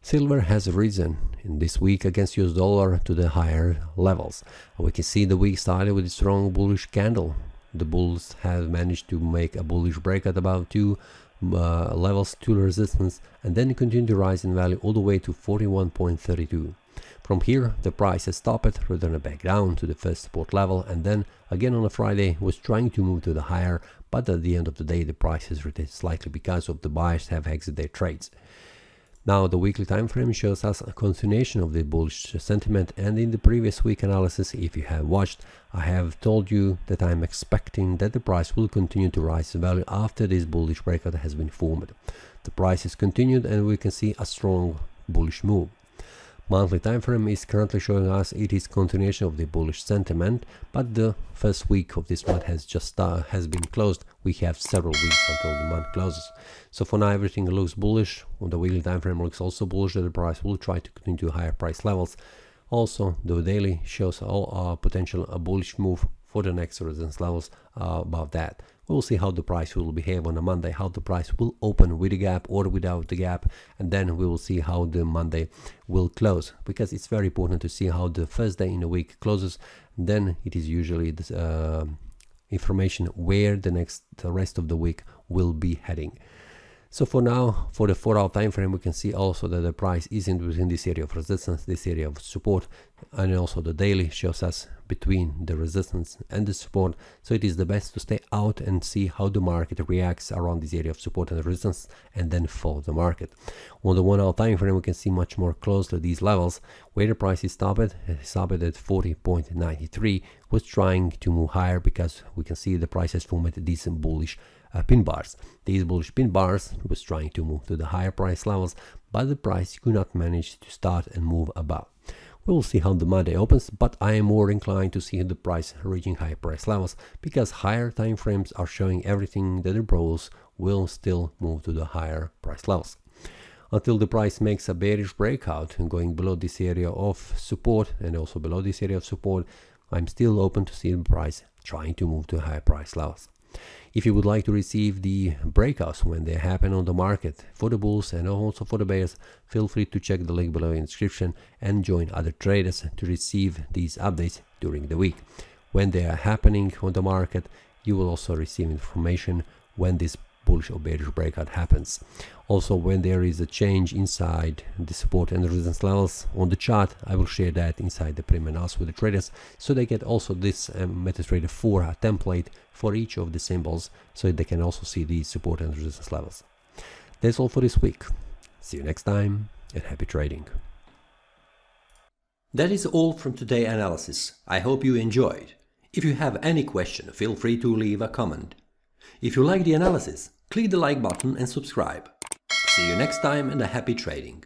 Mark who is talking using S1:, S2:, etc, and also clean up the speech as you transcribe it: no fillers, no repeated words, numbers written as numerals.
S1: Silver has risen in this week against US dollar to the higher levels. We can see the week started with a strong bullish candle. The bulls have managed to make a bullish breakout above two levels, two resistance, and then continue to rise in value all the way to 41.32. From here, the price has stopped, returned back down to the first support level, and then again on a Friday was trying to move to the higher, but at the end of the day the price has returned slightly because of the buyers have exited their trades. Now the weekly time frame shows us a continuation of the bullish sentiment, and in the previous week analysis, if you have watched, I have told you that I am expecting that the price will continue to rise in value after this bullish breakout has been formed. The price has continued and we can see a strong bullish move. Monthly time frame is currently showing us it is continuation of the bullish sentiment, but the first week of this month has just has been closed. We have several weeks until the month closes. So for now everything looks bullish. On the weekly time frame looks also bullish that the price will try to continue to higher price levels. Also the daily shows all potential a bullish move for the next resistance levels above that. We'll see how the price will behave on a Monday, how the price will open with a gap or without the gap, and then we will see how the Monday will close, because it's very important to see how the first day in the week closes. Then it is usually this information where the rest of the week will be heading. So for now, for the 4-hour time frame, we can see also that the price is within this area of resistance, this area of support, and also the daily shows us between the resistance and the support. So it is the best to stay out and see how the market reacts around this area of support and resistance, and then follow the market. On the 1-hour time frame, we can see much more closely these levels where the price is stopped at 40.93, was trying to move higher because we can see the price has formed decent bullish pin bars. These bullish pin bars was trying to move to the higher price levels, but the price could not manage to start and move above. We will see how the Monday opens, but I am more inclined to see the price reaching higher price levels, because higher time frames are showing everything that the bulls will still move to the higher price levels. Until the price makes a bearish breakout and going below this area of support and also below this area of support, I'm still open to see the price trying to move to higher price levels. If you would like to receive the breakouts when they happen on the market for the bulls and also for the bears, feel free to check the link below in the description and join other traders to receive these updates during the week. When they are happening on the market, you will also receive information when this bullish or bearish breakout happens. Also, when there is a change inside the support and resistance levels on the chart, I will share that inside the premium analysis with the traders, so they get also this MetaTrader 4 template for each of the symbols, so they can also see the support and resistance levels. That's all for this week. See you next time and happy trading.
S2: That is all from today's analysis. I hope you enjoyed. If you have any question, feel free to leave a comment. If you like the analysis, click the like button and subscribe. See you next time and a happy trading.